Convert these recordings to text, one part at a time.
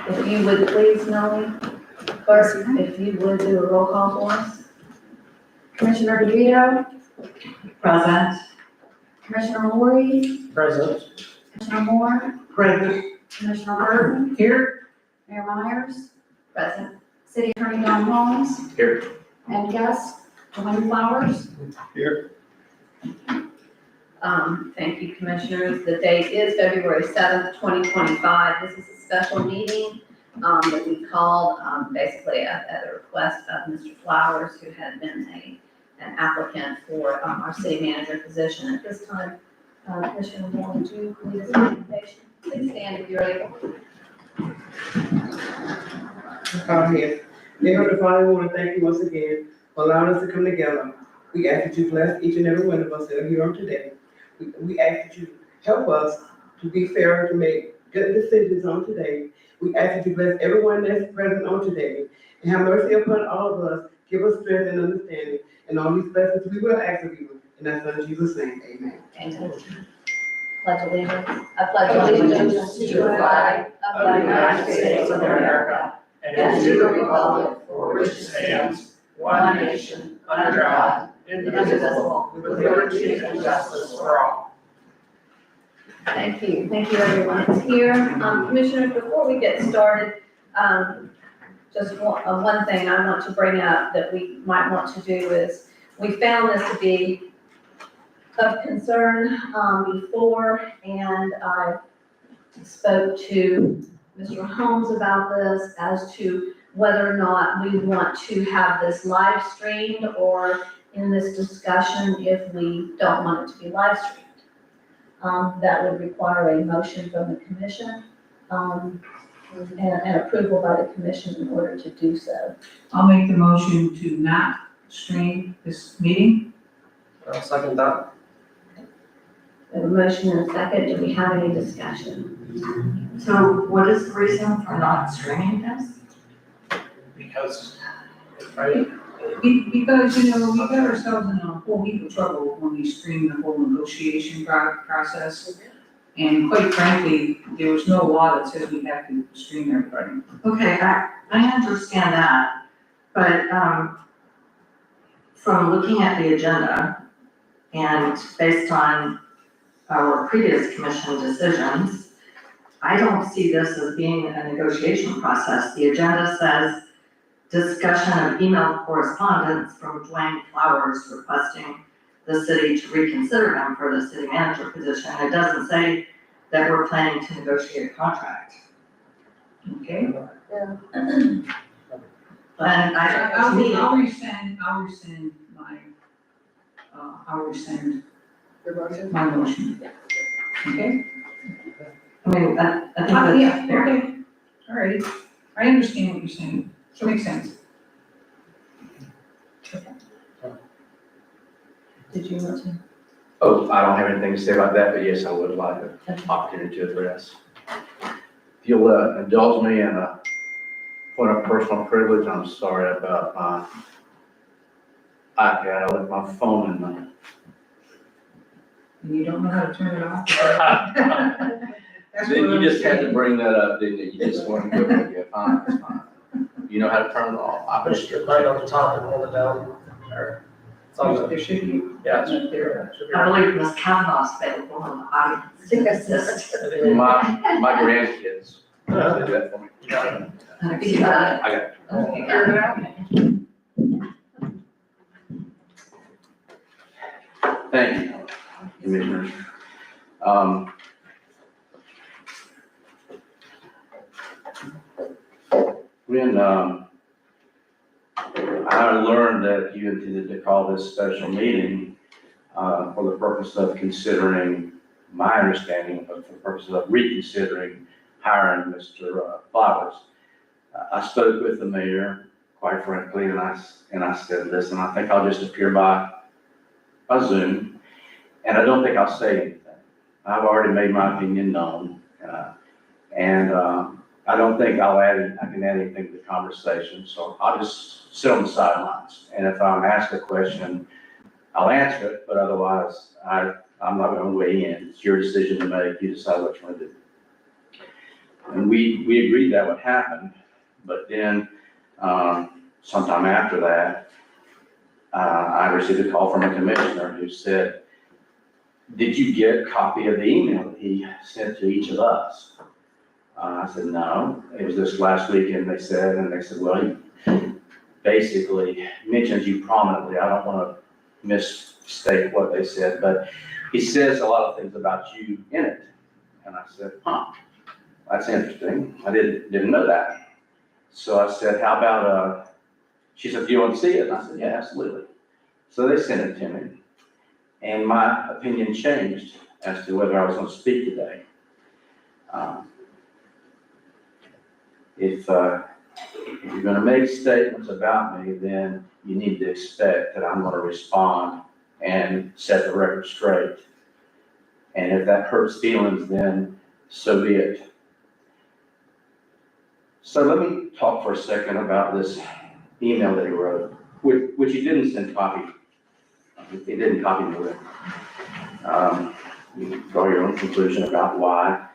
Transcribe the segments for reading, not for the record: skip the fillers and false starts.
If you would please, Melanie, clerk, if you would do a roll call for us. Commissioner DeVito, Present. Commissioner Lori, Present. Commissioner Moore, Present. Commissioner Burton, Here. Mayor Myers, Present. City Attorney Don Holmes, Here. and guest Dwayne Flowers. Here. Thank you, commissioners. The date is February 7th, 2025. This is a special meeting that we called basically at the request of Mr. Flowers, who had been an applicant for our city manager position. At this time, Commissioner Moore, would you lead us in the invitation? Please stand if you're able. Here. Dear Heavenly Father, we want to thank you once again for allowing us to come together. We ask that you bless each and every one of us that are here on today. We ask that you help us to be fair, to make good decisions on today. We ask that you bless everyone that's present on today and have mercy upon all of us. Give us strength and understanding. And all these blessings we will ask of you. In that son Jesus' name, amen. Amen. Pledge allegiance. I pledge allegiance to the flag of the United States of America and to the republic for which it stands, one nation, under God, indivisible, with liberty and justice for all. Thank you. Thank you, everyone that's here. Commissioners, before we get started, just one thing I want to bring up that we might want to do is, we found this to be of concern before, and I spoke to Mr. Holmes about this as to whether or not we want to have this live streamed, or in this discussion, if we don't want it to be live streamed. That would require a motion from the commission and approval by the commission in order to do so. I'll make the motion to not stream this meeting. I'll second that. We have a motion and a second. Do we have any discussion? So what is the reason for not streaming this? Because, right? Because, we got ourselves in a whole heap of trouble when we streamed the whole negotiation process. And quite frankly, there was no law that says we have to stream everybody. Okay, I understand that, but, from looking at the agenda and based on our previous commission decisions, I don't see this as being a negotiation process. The agenda says discussion of email correspondence from Dwayne Flowers requesting the city to reconsider him for the city manager position. It doesn't say that we're planning to negotiate a contract. Okay? And I'll to me, rescind my motion. Okay? I mean, I think Yeah, that's fair. okay. All right. I understand what you're saying. It makes sense. Did you want to? Oh, I don't have anything to say about that, but yes, I would like an opportunity to address. If you'll indulge me in a point of personal privilege, I'm sorry about my iPad. I left my phone in my. And you don't know how to turn it off? That's Then what you I'm just had to saying. bring that up, didn't you? You just wanted to go, yeah, fine, it's fine. You know how to turn it off. I Push it right on the top and hold it down. Or, it's all good. There should be. Yeah, it should be there. Should be I right. believe Ms. Kavanaugh's available in the audience to assist. I think My grandkids did that for me. Yeah. You got it. I got it. Okay, got it. Thank you, commissioners. When I learned that you intended to call this special meeting for the purpose of considering, my understanding, for the purposes of reconsidering hiring Mr. Flowers, I spoke with the mayor, quite frankly, and I said, listen, I think I'll just appear by Zoom, and I don't think I'll say anything. I've already made my opinion known, and I don't think I can add anything to the conversation, so I'll just sit on the sidelines. And if I'm asked a question, I'll answer it, but otherwise, I'm not going to weigh in. It's your decision to make. You decide what you want to do. And we agreed that would happen, but then, sometime after that, I received a call from a commissioner who said, "Did you get a copy of the email that he sent to each of us?" I said, "No, it was this last weekend," they said, "Well, he basically mentions you prominently. I don't want to misstate what they said, but he says a lot of things about you in it." And I said, "Huh, that's interesting. I didn't know that." So I said, "How about, she said, do you want to see it?" And I said, "Yeah, absolutely." So they sent it to me, and my opinion changed as to whether I was going to speak today. If you're going to make statements about me, then you need to expect that I'm going to respond and set the record straight. And if that hurts feelings, then so be it. So let me talk for a second about this email that he wrote, which he didn't send copy. He didn't copy me with. You can draw your own conclusion about why.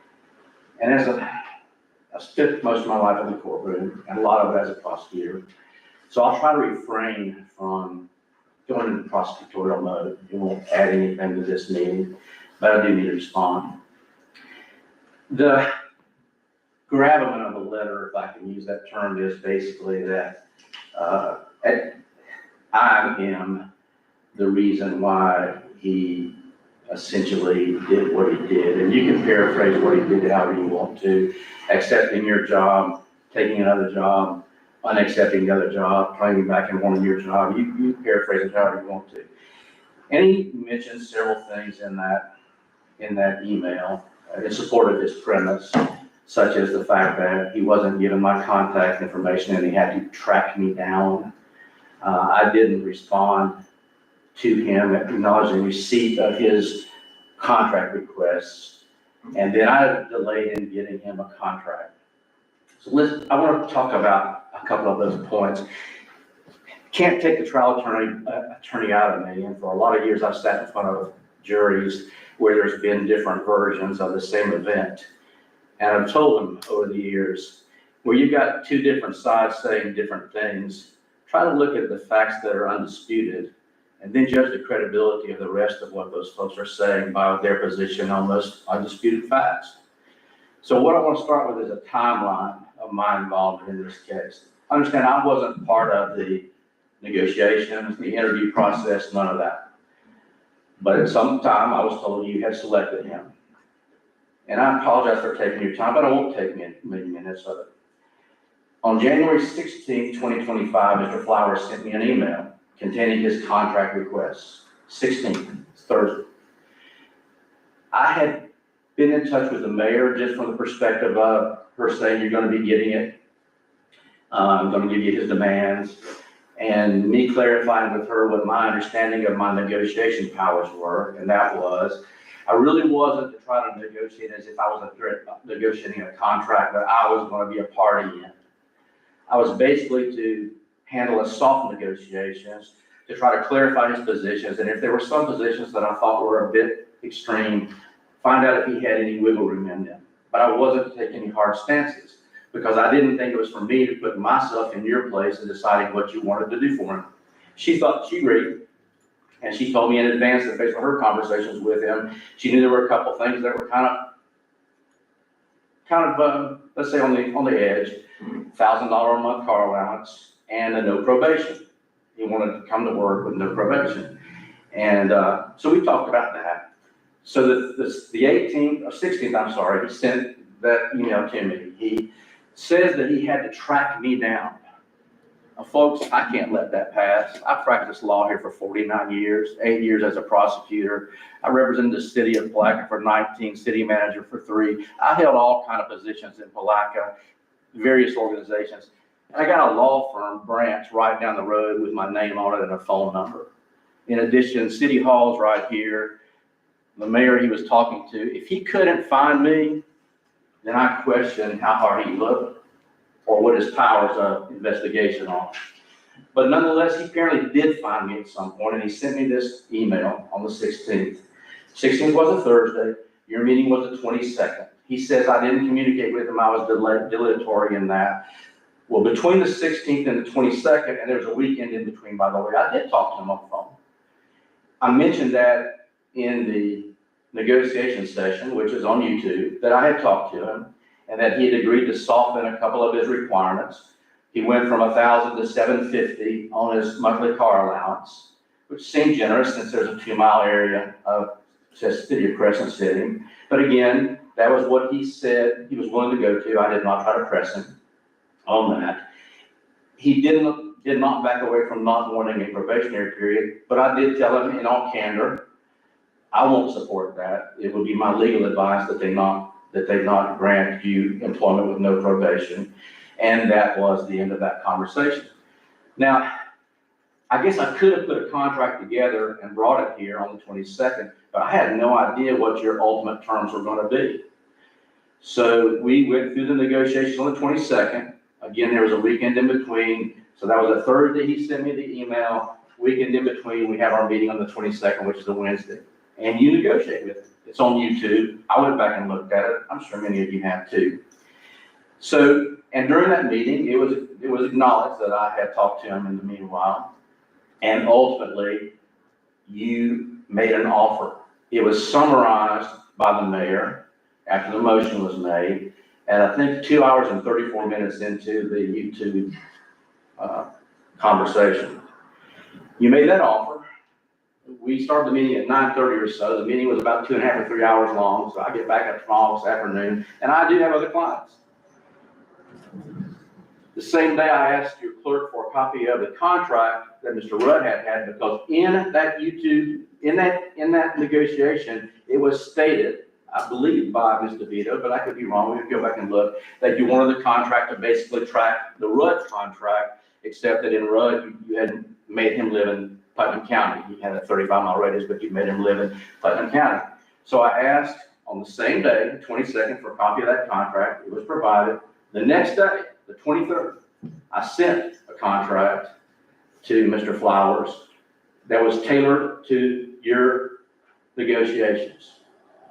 And I've spent most of my life in the courtroom, and a lot of it as a prosecutor. So I'll try to refrain from going into prosecutorial mode. You won't add anything to this meeting, but I do need to respond. The gravamen of the letter, if I can use that term, is basically that I am the reason why he essentially did what he did. And you can paraphrase what he did however you want to, accepting your job, taking another job, unaccepting the other job, claiming back and wanting your job. You paraphrase it however you want to. And he mentioned several things in that email in support of his premise, such as the fact that he wasn't given my contact information and he had to track me down. I didn't respond to him acknowledging receipt of his contract requests, and then I delayed in getting him a contract. So I want to talk about a couple of those points. Can't take the trial attorney out of me, and for a lot of years I've sat in front of juries where there's been different versions of the same event. And I've told them over the years, where you've got two different sides saying different things, try to look at the facts that are undisputed, and then judge the credibility of the rest of what those folks are saying by their position on those undisputed facts. So what I want to start with is a timeline of my involvement in this case. Understand, I wasn't part of the negotiations, the interview process, none of that. But at some time, I was told you had selected him. And I apologize for taking your time, but I won't take many minutes of it. On January 16, 2025, Mr. Flowers sent me an email containing his contract requests. 16th, Thursday. I had been in touch with the mayor just from the perspective of her saying, "You're going to be getting it. I'm going to give you his demands." And me clarifying with her what my understanding of my negotiation powers were, and that was, I really wasn't to try to negotiate as if I was negotiating a contract that I was going to be a party in. I was basically to handle a soft negotiations to try to clarify his positions, and if there were some positions that I thought were a bit extreme, find out if he had any wiggle room in them. But I wasn't to take any hard stances, because I didn't think it was for me to put myself in your place in deciding what you wanted to do for him. She thought she agreed, and she told me in advance that based on her conversations with him, she knew there were a couple things that were kind of let's say on the edge. $1,000 a month car allowance and a no probation. He wanted to come to work with no probation. And so we talked about that. So the 18th or 16th, I'm sorry, he sent that email to me. He says that he had to track me down. Now, folks, I can't let that pass. I practiced law here for 49 years, 8 years as a prosecutor. I represented the city of Palatka for 19, city manager for 3. I held all kind of positions in Palatka, various organizations. And I got a law firm branch right down the road with my name on it and a phone number. In addition, City Hall's right here. The mayor he was talking to, if he couldn't find me, then I questioned how hard he looked or what his powers of investigation are. But nonetheless, he apparently did find me at some point, and he sent me this email on the 16th. 16th was a Thursday. Your meeting was the 22nd. he says I didn't communicate with him, I was dilatory in that. Well, between the 16th and the 22nd, and there's a weekend in between, by the way, I did talk to him on the phone. I mentioned that in the negotiation session, which is on YouTube, that I had talked to him and that he had agreed to soften a couple of his requirements. He went from $1,000 to $750 on his monthly car allowance, which seemed generous since there's a 2-mile area of city of Crescent City. But again, that was what he said he was willing to go to. I did not try to press him on that. He did not back away from not wanting a probationary period, but I did tell him in all candor, I won't support that. It would be my legal advice that they not grant you employment with no probation. And that was the end of that conversation. Now, I guess I could have put a contract together and brought it here on the 22nd, but I had no idea what your ultimate terms were going to be. So we went through the negotiations on the 22nd. Again, there was a weekend in between. So that was a Thursday, he sent me the email. Weekend in between, we have our meeting on the 22nd, which is a Wednesday. And you negotiate with it. It's on YouTube. I went back and looked at it. I'm sure many of you have too. So, and during that meeting, it was acknowledged that I had talked to him in the meanwhile. And ultimately, you made an offer. It was summarized by the mayor after the motion was made. And I think 2 hours and 34 minutes into the YouTube conversation. You made that offer. We started the meeting at 9:30 or so. The meeting was about 2.5 or 3 hours long. So I get back up tomorrow this afternoon, and I do have other clients. The same day I asked your clerk for a copy of the contract that Mr. Rudd had, because in that YouTube, in that negotiation, it was stated, I believe by Ms. DeVito, but I could be wrong, we could go back and look, that you wanted the contract to basically track the Rudd contract, except that in Rudd, you had made him live in Putnam County. He had a 35-mile radius, but you made him live in Putnam County. So I asked on the same day, the 22nd, for a copy of that contract. It was provided. The next day, the 23rd, I sent a contract to Mr. Flowers that was tailored to your negotiations.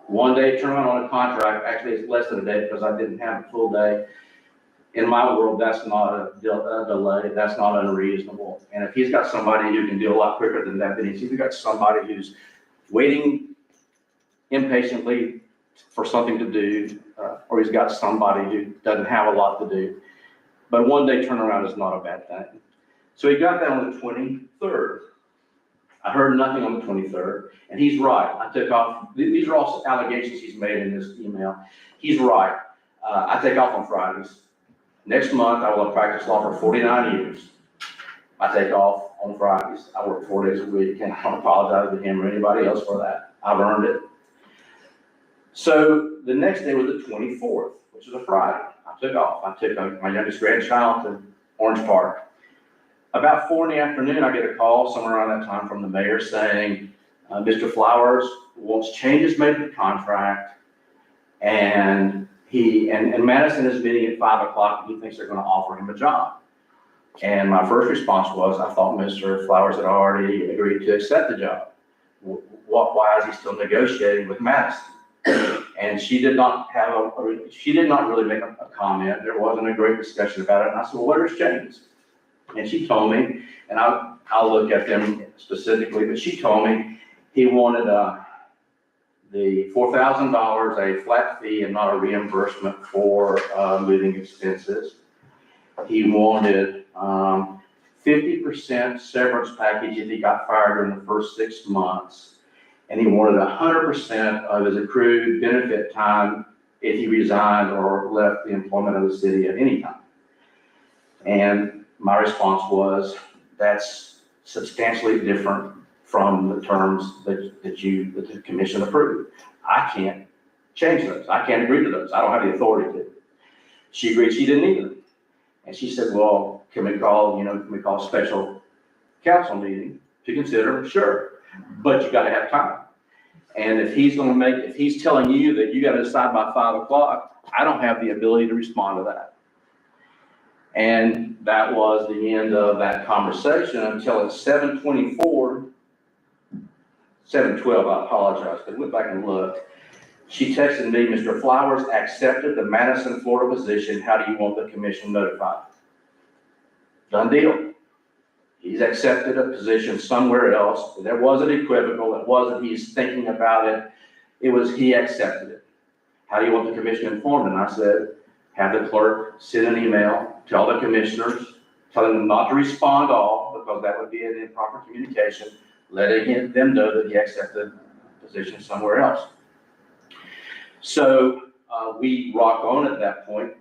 1 day turnaround on a contract, actually it's less than a day because I didn't have a full day. In my world, that's not a delay, that's not unreasonable. And if he's got somebody who can do a lot quicker than that, then he's either got somebody who's waiting impatiently for something to do, or he's got somebody who doesn't have a lot to do. But 1 day turnaround is not a bad thing. So he got that on the 23rd. I heard nothing on the 23rd, and he's right. I took off, these are all allegations he's made in this email. He's right. I take off on Fridays. Next month, I will have practiced law for 49 years. I take off on Fridays. I work 4 days a week, and I don't apologize to him or anybody else for that. I've earned it. So the next day was the 24th, which is a Friday. I took off. I took my youngest grandchild to Orange Park. About 4 in the afternoon, I get a call somewhere around that time from the mayor saying, Mr. Flowers wants changes made to the contract, and Madison is meeting at 5 o'clock, and he thinks they're going to offer him a job. And my first response was, I thought Mr. Flowers had already agreed to accept the job. Why is he still negotiating with Madison? And she did not really make a comment. There wasn't a great discussion about it. And I said, well, what has changed? And she told me, and I'll look at them specifically, but she told me he wanted the $4,000, a flat fee and not a reimbursement for moving expenses. He wanted 50% severance package if he got fired in the first 6 months. And he wanted 100% of his accrued benefit time if he resigned or left the employment of the city at any time. And my response was, that's substantially different from the terms that the commission approved. I can't change those. I can't agree to those. I don't have the authority to. She agreed she didn't either. And she said, well, can we call a special council meeting to consider? Sure. But you gotta have time. And if he's telling you that you gotta decide by 5 o'clock, I don't have the ability to respond to that. And that was the end of that conversation until at 7:24, 7:12, I apologize, but I went back and looked. She texted me, Mr. Flowers accepted the Madison, Florida position. How do you want the commission notified? Done deal. He's accepted a position somewhere else. There wasn't equivocal. It wasn't he's thinking about it. It was he accepted it. How do you want the commission informed? And I said, have the clerk send an email to all the commissioners, telling them not to respond all, because that would be an improper communication, letting them know that he accepted a position somewhere else. So we rock on at that point,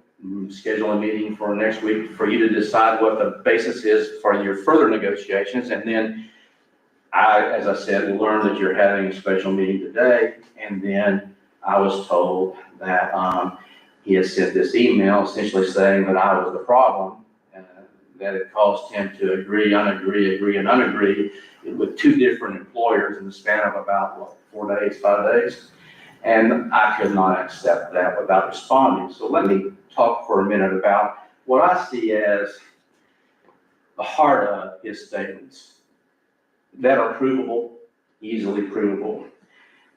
schedule a meeting for next week for you to decide what the basis is for your further negotiations. And then as I said, we learned that you're having a special meeting today. And then I was told that he had sent this email essentially saying that I was the problem, and that it caused him to agree, unagree, and unagree with two different employers in the span of about, 4 days, 5 days. And I could not accept that without responding. So let me talk for a minute about what I see as the heart of his statements that are provable, easily provable.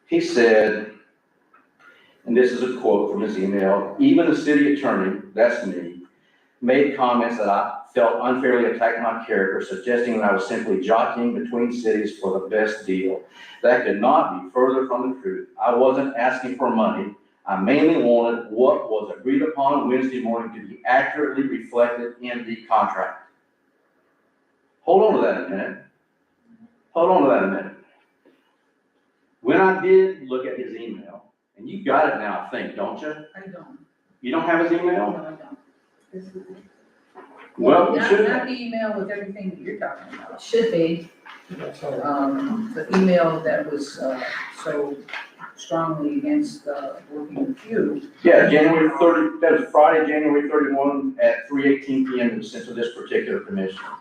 He said, and this is a quote from his email, even the city attorney, that's me, made comments that I felt unfairly attacked my character, suggesting that I was simply jockeying between cities for the best deal. That could not be further from the truth. I wasn't asking for money. I mainly wanted what was agreed upon Wednesday morning to be accurately reflected in the contract. Hold on to that a minute. Hold on to that a minute. When I did look at his email, and you got it now, I think, don't you? I don't. You don't have his No, email? I don't. Well, you Not should the have. email with everything that you're talking about. Should be. The email that was, so strongly against, working with you. Yeah, January 30, that was Friday, January 31 at 3:18 PM. It was sent to this particular commissioner.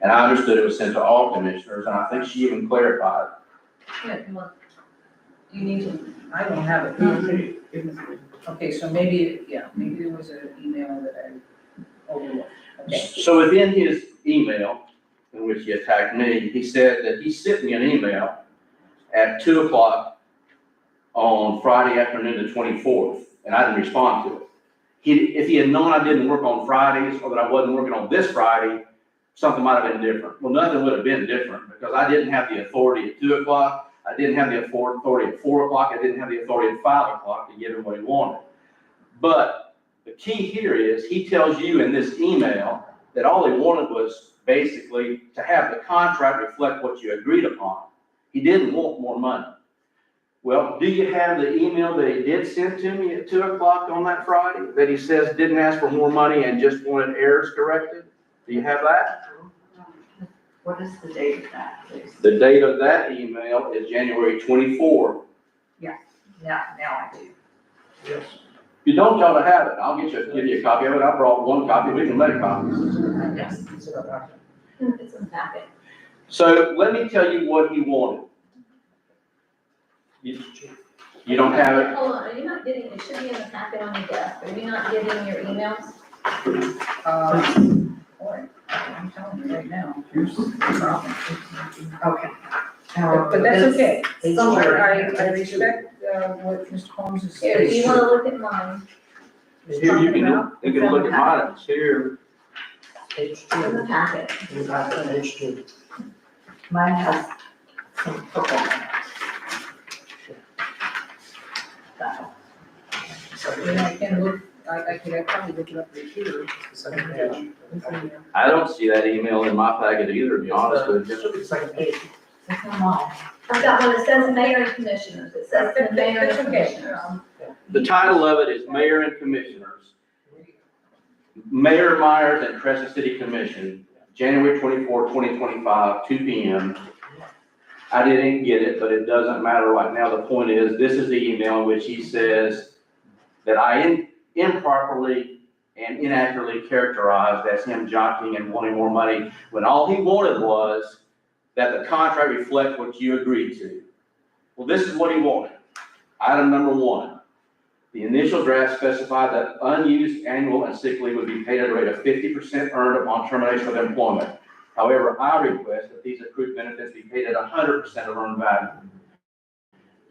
And I understood it was sent to all commissioners, and I think she even clarified. Yeah, come on. You need to. I don't have it. Okay, so maybe, maybe there was an email that I overlooked. Okay. So within his email, in which he attacked me, he said that he sent me an email at 2 o'clock on Friday afternoon, the 24th, and I didn't respond to it. If he had known I didn't work on Fridays, or that I wasn't working on this Friday, something might have been different. Well, nothing would have been different, because I didn't have the authority at 2 o'clock, I didn't have the authority at 4 o'clock, I didn't have the authority at 5 o'clock to give him what he wanted. But the key here is, he tells you in this email that all he wanted was basically to have the contract reflect what you agreed upon. He didn't want more money. Well, do you have the email that he did send to me at 2 o'clock on that Friday, that he says didn't ask for more money and just wanted errors corrected? Do you have that? What is the date of that, please? The date of that email is January 24. Yeah, now I do. Yes. If you don't, y'all to have it. I'll give you a copy of it. I brought one copy. We can make copies. Yes. It's in our packet. It's in the packet. So let me tell you what he wanted. You don't have it? Hold on, are you not getting, it should be in the packet on your desk. Are you not getting your emails? Boy, I'm telling you right now, here's the problem. Okay. But that's okay. It's So true. I respect, what Mr. Holmes is Here, do saying. you wanna look at mine? Here, you can look at mine. It's here. Page In the 2. packet. You got page 2. Mine has some purple. And I can look, I could probably look it up right here. The second page. I don't see that email in my packet either, to be honest with It you. should be the second page. It's not mine. I've got one that says mayor and commissioners. It says the mayor and That's okay. commissioners. The title of it is Mayor and Commissioners. Mayor Myers and Crescent City Commission, January 24, 2025, 2 PM. I didn't get it, but it doesn't matter right now. The point is, this is the email in which he says that I improperly and inaccurately characterized as him jockeying and wanting more money, when all he wanted was that the contract reflect what you agreed to. Well, this is what he wanted. Item number 1. The initial draft specified that unused annual and sick leave would be paid at a rate of 50% earned upon termination of employment. However, I request that these accrued benefits be paid at 100% of earned value.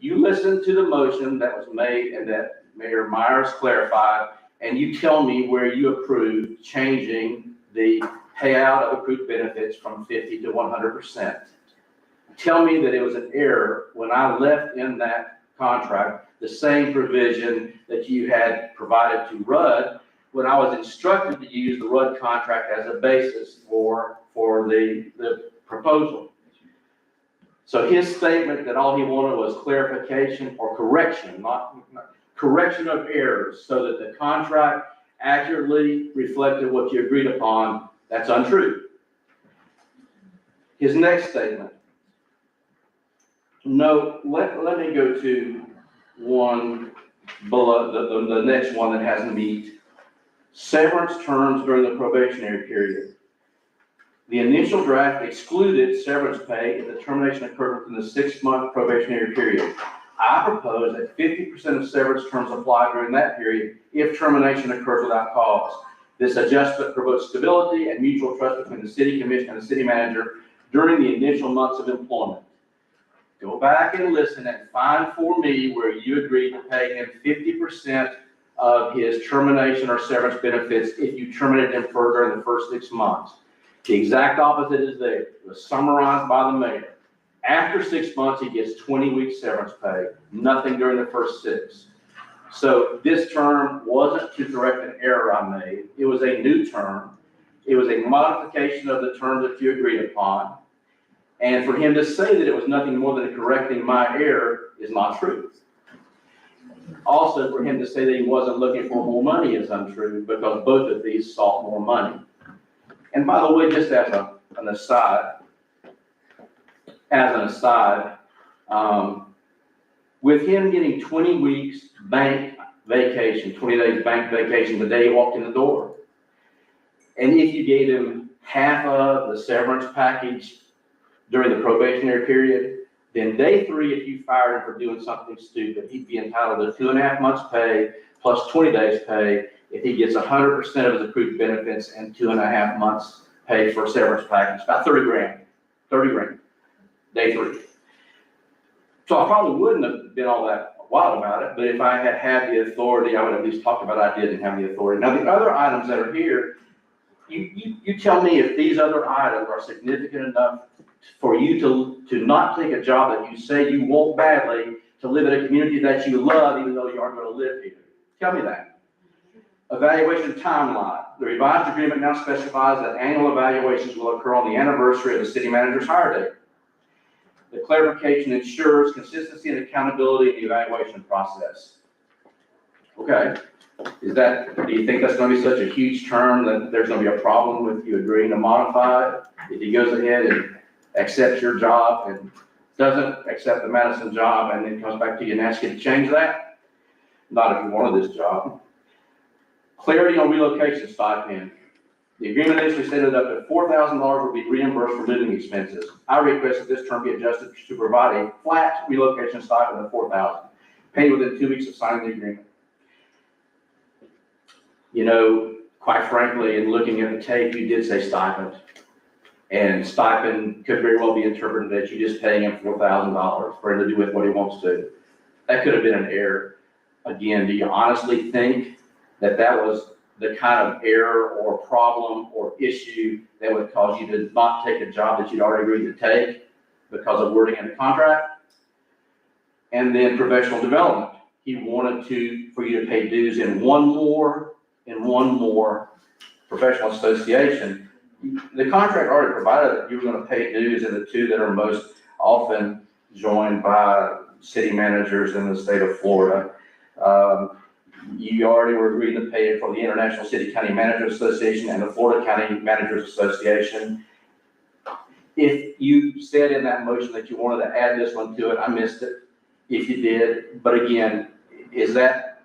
you listen to the motion that was made and that Mayor Myers clarified, and you tell me where you approved changing the payout of accrued benefits from 50 to 100%. Tell me that it was an error when I left in that contract the same provision that you had provided to Rudd when I was instructed to use the Rudd contract as a basis for the proposal. So his statement that all he wanted was clarification or correction, not correction of errors, so that the contract accurately reflected what you agreed upon, that's untrue. His next statement. No, let me go to one below, the next one that has meat. Severance terms during the probationary period. The initial draft excluded severance pay if the termination occurred within the 6-month probationary period. I propose that 50% of severance terms apply during that period if termination occurs without cause. This adjustment promotes stability and mutual trust between the city commission and the city manager during the initial months of employment. Go back and listen and find for me where you agreed to pay him 50% of his termination or severance benefits if you terminated him further in the first 6 months. The exact opposite is there. It was summarized by the mayor. After 6 months, he gets 20 weeks severance pay, nothing during the first 6. So this term wasn't to correct an error I made. It was a new term. It was a modification of the term that you agreed upon. And for him to say that it was nothing more than correcting my error is not true. Also, for him to say that he wasn't looking for more money is untrue, because both of these sought more money. And by the way, just as an aside, with him getting 20 weeks bank vacation, 20 days bank vacation the day he walked in the door, and if you gave him half of the severance package during the probationary period, then day 3, if you fired him for doing something stupid, he'd be entitled to 2.5 months pay plus 20 days pay if he gets 100% of his accrued benefits and 2.5 months pay for severance package, about 30 grand, day 3. So I probably wouldn't have been all that wild about it, but if I had had the authority, I would have at least talked about it. I didn't have the authority. Now, the other items that are here, you tell me if these other items are significant enough for you to not take a job that you say you want badly, to live in a community that you love, even though you aren't going to live here. Tell me that. Evaluation timeline. The revised agreement now specifies that annual evaluations will occur on the anniversary of the city manager's hire date. The clarification ensures consistency and accountability in the evaluation process. Okay. Do you think that's going to be such a huge term that there's going to be a problem with you agreeing to modify it? If he goes ahead and accepts your job and doesn't accept the Madison job and then comes back to you and asks you to change that? Not if you wanted this job. Clarity on relocation stipend. The agreement initially stated up to $4,000 will be reimbursed for living expenses. I request that this term be adjusted to provide a flat relocation stipend of $4,000, paid within 2 weeks of signing the agreement. You know, quite frankly, in looking at the tape, you did say stipend. And stipend could very well be interpreted that you're just paying him $4,000 for him to do with what he wants to. That could have been an error. Again, do you honestly think that that was the kind of error or problem or issue that would cause you to not take a job that you'd already agreed to take because of wording in the contract? And then professional development. He wanted for you to pay dues in one more professional association. The contract already provided that you were going to pay dues in the 2 that are most often joined by city managers in the state of Florida. You already were agreeing to pay it for the International City County Managers Association and the Florida County Managers Association. If you said in that motion that you wanted to add this one to it, I missed it. If you did, but again, is that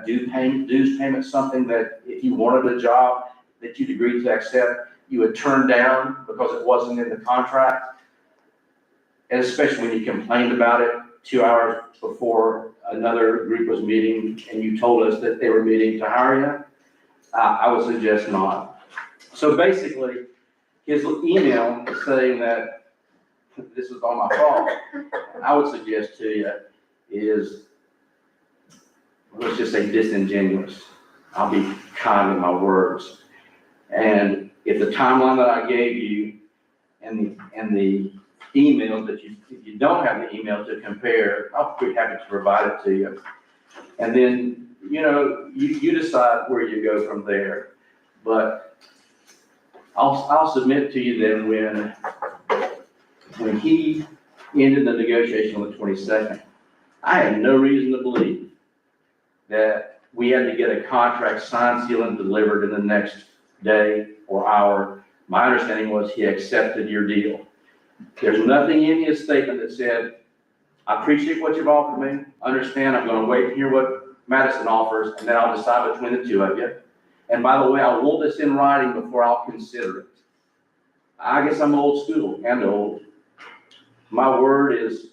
dues payment something that if you wanted a job that you'd agreed to accept, you would turn down because it wasn't in the contract? And especially when you complained about it 2 hours before another group was meeting and you told us that they were meeting to hire you, I would suggest not. So basically, his email saying that this is all my fault. I would suggest to you is, let's just say disingenuous. I'll be kind with my words. And if the timeline that I gave you and the emails that if you don't have the email to compare, I'll be happy to provide it to you. And then, you decide where you go from there. But I'll submit to you then when he ended the negotiation on the 22nd, I had no reason to believe that we had to get a contract signed, sealed, and delivered in the next day or hour. My understanding was he accepted your deal. There's nothing in his statement that said, I appreciate what you've offered me, understand, I'm gonna wait and hear what Madison offers, and then I'll decide between the two of you. And by the way, I want this in writing before I'll consider it. I guess I'm old school and old. My word is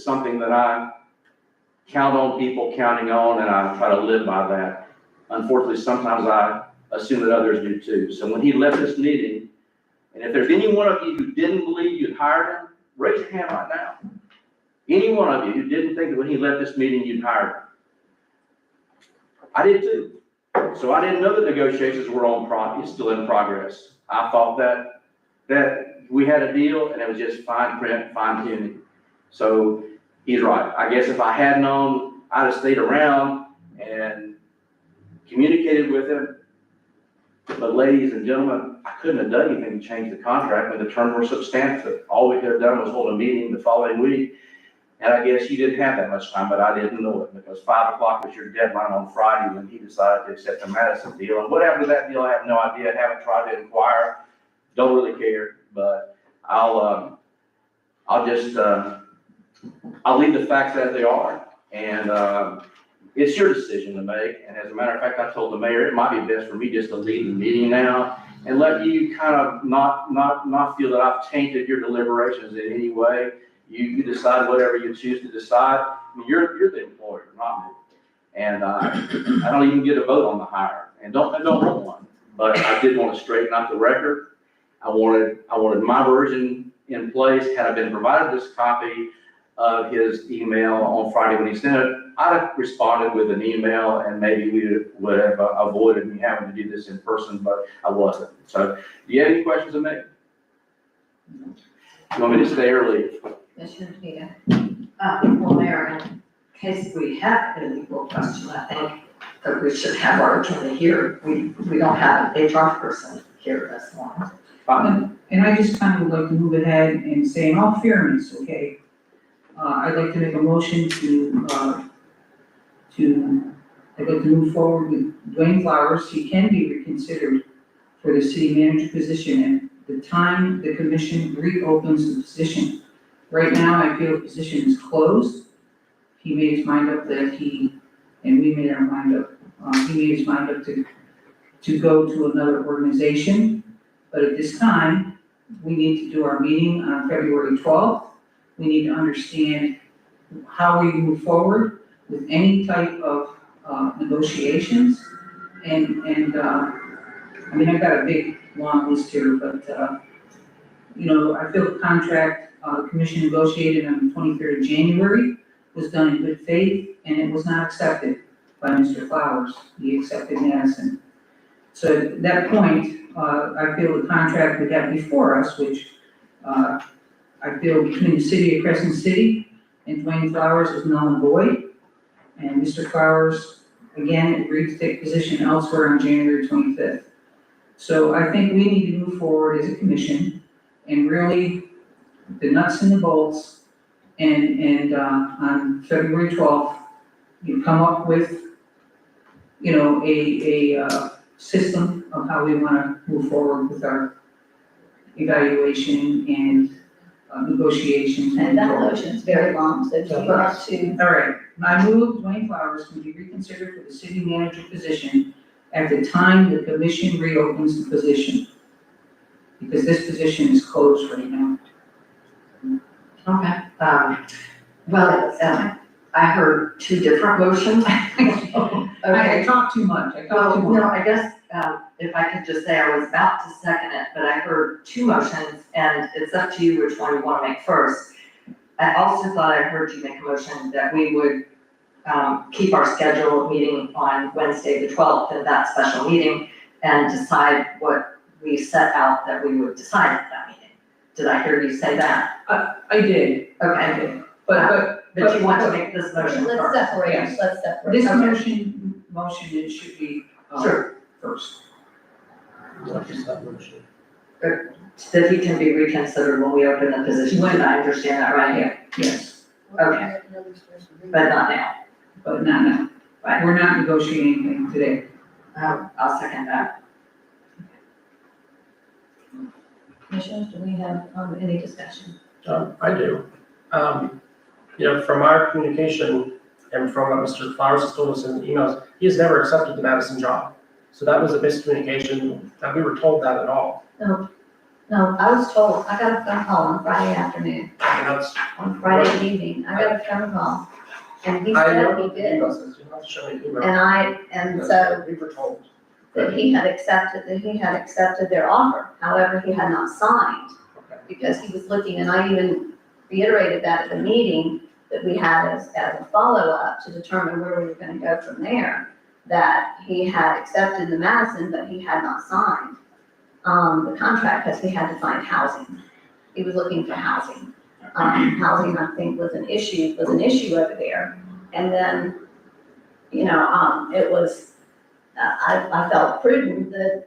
something that I count on people counting on, and I try to live by that. Unfortunately, sometimes I assume that others do too. So when he left this meeting, and if there's any one of you who didn't believe you'd hired him, raise your hand right now. Any one of you who didn't think that when he left this meeting you'd hired him. I did too. So I didn't know the negotiations were still in progress. I thought that we had a deal and it was just fine print, fine tuning. So he's right. I guess if I had known, I'd have stayed around and communicated with him. But ladies and gentlemen, I couldn't have done anything to change the contract when the terms were substantive. All we could have done was hold a meeting the following week. And I guess you didn't have that much time, but I didn't know it because 5 o'clock was your deadline on Friday when he decided to accept the Madison deal. And what happened to that deal, I have no idea. I haven't tried to inquire. Don't really care, but I'll leave the facts as they are. And it's your decision to make. And as a matter of fact, I told the mayor, it might be best for me just to leave the meeting now and let you kind of not feel that I've tainted your deliberations in any way. You decide whatever you choose to decide. I mean, you're the employer, not me. And I don't even get a vote on the hire, and don't want one. But I did want to straighten out the record. I wanted my version in place. Had I been provided this copy of his email on Friday when he sent it, I'd have responded with an email, and maybe we would have avoided me having to do this in person, but I wasn't. So, do you have any questions of me? You want me to stay or leave? Commissioner Tia. Well, Mayor, in case we have a legal question, I think that we should have our attorney here. We don't have an HR person here this morning. And I just kind of would like to move ahead and say in all fairness, okay, I'd like to make a motion I'd like to move forward with Dwayne Flowers. He can be reconsidered for the city manager position at the time the commission reopens the position. Right now, I feel the position is closed. He made his mind up and we made our mind up. He made his mind up to go to another organization. But at this time, we need to do our meeting on February 12th. We need to understand how we move forward with any type of negotiations. And I mean, I've got a big, long list here, but, I feel the contract the commission negotiated on the 23rd of January was done in good faith, and it was not accepted by Mr. Flowers. He accepted Madison. So at that point, I feel the contract we have before us, which I feel between the city of Crescent City and Dwayne Flowers is null and void. And Mr. Flowers, again, agreed to take position elsewhere on January 25th. So I think we need to move forward as a commission and really the nuts and the bolts, and on February 12th, you come up with, a system of how we want to move forward with our evaluation and negotiations. And that motion is very long, so if you want to, All right, I move Dwayne Flowers to be reconsidered for the city manager position at the time the commission reopens the position. Because this position is closed right now. Okay, I heard two different motions. I talk too much, I talk Well, too no, much. I guess, if I could just say, I was about to second it, but I heard two motions, and it's up to you which one you wanna make first. I also thought I heard you make a motion that we would, keep our scheduled meeting on Wednesday, the 12th, at that special meeting, and decide what we set out that we would decide at that meeting. Did I hear you say that? I did, Okay, but but you want to make this motion Let's first? separate, Yes. let's separate. this Okay. motion, it should be, Sure. first. What is that motion? That he can be reconsidered when we open the position, did I understand that right? Yeah, yes, Okay. But not now. but not now. Right. We're not negotiating anything today. I'll second that. Commissioners, do we have, any discussion? I do. From our communication and from what Mr. Flowers has told us in the emails, he has never accepted the Madison job. So that was a miscommunication, that we were told that at all. No, I was told, I got a phone call on Friday afternoon, And that's, on Friday evening, I got a phone call, and he I said know he the did. email says, you have to show me the email. And That's so what we were told. that he had accepted their offer, however, he had not signed, Okay. because he was looking, and I even reiterated that at the meeting that we had as a follow-up to determine where we were gonna go from there, that he had accepted the Madison, but he had not signed the contract, because he had to find housing. He was looking for housing. Housing, I think, was an issue over there. And then, it was, I felt prudent that,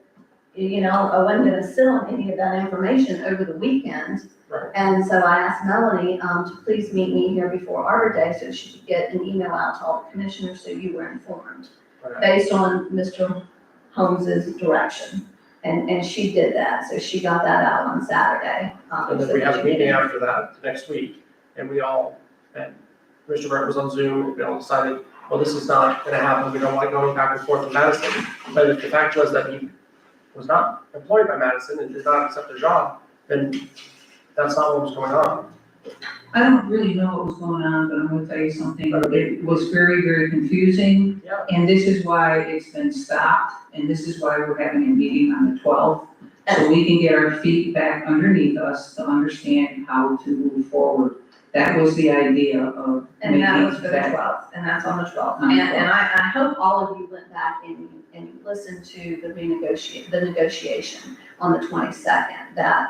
I wasn't gonna sit on any of that information over the weekend. Right. And so I asked Melanie, to please meet me here before Arbor Day, so she could get an email out to all the commissioners, so you were informed, Okay. based on Mr. Holmes's direction. And she did that, so she got that out on Saturday. And then so we that have a you could- meeting after that, next week, and Mr. Brett was on Zoom, and we all decided, well, this is not gonna happen, we don't like going back and forth with Madison. But if the fact was that he was not employed by Madison and did not accept the job, then that's not what was going on. I don't really know what was going on, but I'm gonna tell you something, it was very, very confusing. Yeah. And this is why it's been stopped, and this is why we're having a meeting on the 12th, so we can get our feet back underneath us to understand how to move forward. That was the idea of And that was for the that. 12th, and that's on the 12th. On the And I hope all of you went back and you listened to the negotiation on the 22nd, that,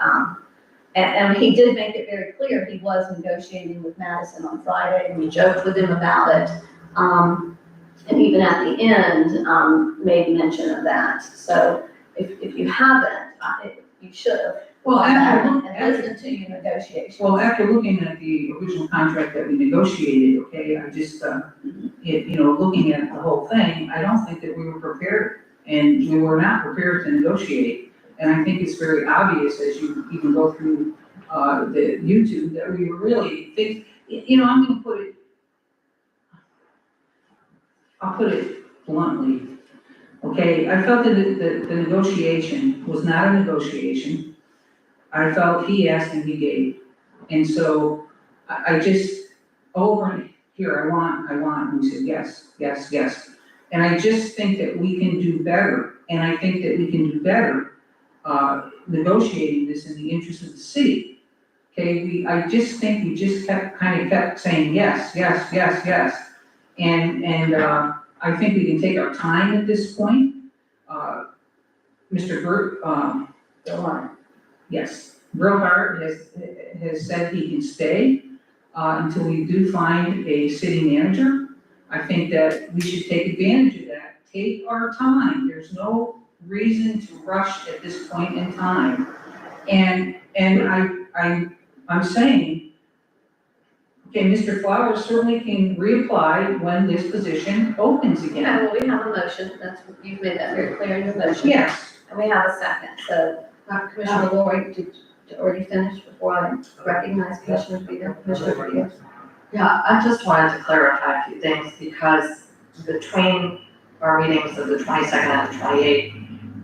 and he did make it very clear, he was negotiating with Madison on Friday, and we joked with him about it. And even at the end, made mention of that. So if you haven't, you should have. Well, gone back after, And listened to your negotiation. well, after looking at the original contract that we negotiated, okay, I just, looking at the whole thing, I don't think that we were prepared, and we were not prepared to negotiate. And I think it's very obvious as you even go through, the YouTube, that we were really, I'm gonna I'll put it bluntly, okay, I felt that the negotiation was not a negotiation. I felt he asked and he gave, and so I just, over and here, I want, and he said, yes, yes, yes. And I just think that we can do better, and I think that we can do better, negotiating this in the interest of the city. Okay, I just think we just kept saying yes, yes, yes, yes. And I think we can take our time at this point. Mr. Burt, yes, Brillhart has said he can stay, until we do find a city manager. I think that we should take advantage of that, take our time, there's no reason to rush at this point in time. And I'm saying, okay, Mr. Flowers certainly can reapply when this position opens Okay, again. well, we have a motion, you've made that very clear in your motion. Yes, And we have a second, so Commissioner Lori, did you already finish before I recognize Commissioner Peter? Commissioner Peter? Yeah, I just wanted to clarify a few things, because between our meetings of the 22nd and the 28th,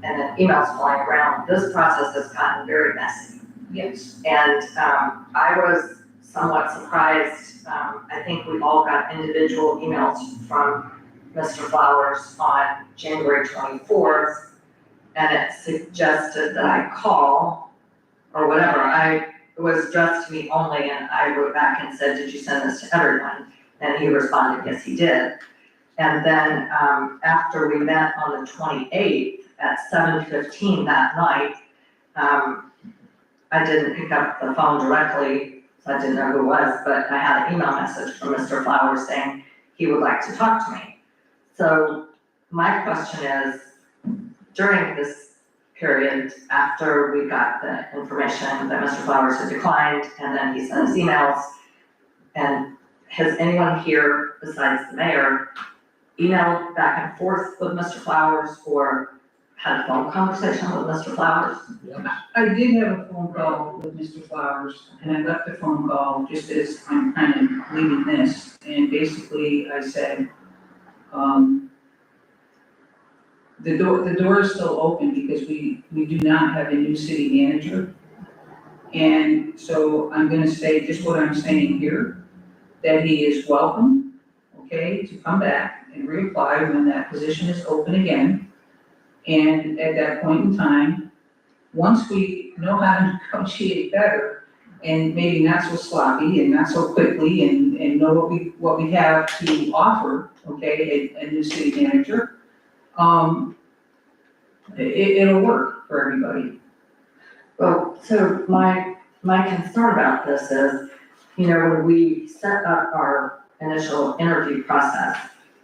and then emails flying around, this process has gotten very messy. yes, And I was somewhat surprised. I think we all got individual emails from Mr. Flowers on January 24th, and it suggested that I call or whatever. It was addressed to me only, and I wrote back and said, did you send this to everyone? And he responded, yes, he did. And then after we met on the 28th at 7:15 that night, I didn't pick up the phone directly, so I didn't know who it was, but I had an email message from Mr. Flowers saying he would like to talk to me. So my question is, during this period, after we got the information that Mr. Flowers had declined, and then he sent us emails, and has anyone here besides the mayor emailed back and forth with Mr. Flowers or had a phone conversation with Mr. Flowers? I did have a phone call with Mr. Flowers, and I left the phone call just as I'm kind of leaving this, and basically I said, the door is still open because we do not have a new city manager. And so I'm gonna say just what I'm saying here, that he is welcome, okay, to come back and reapply when that position is open again. And at that point in time, once we know how to negotiate better, and maybe not so sloppy and not so quickly, and know what we have to offer, okay, a new city manager, it'll work for everybody. Well, so my concern about this is, when we set up our initial interview process,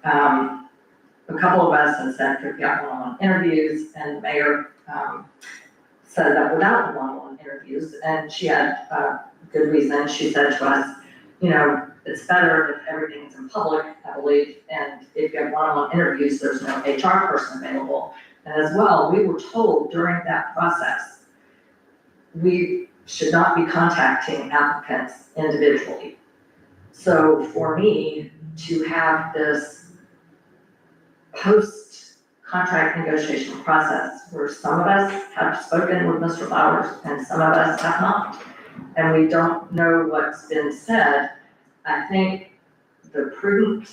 a couple of us had said could get one-on-one interviews, and the mayor set it up without the one-on-one interviews, and she had good reason. She said to us, it's better if everything is in public, I believe, and if you have one-on-one interviews, there's no HR person available. And as well, we were told during that process, we should not be contacting applicants individually. So for me to have this post-contract negotiation process where some of us have spoken with Mr. Flowers and some of us have not, and we don't know what's been said, I think the prudent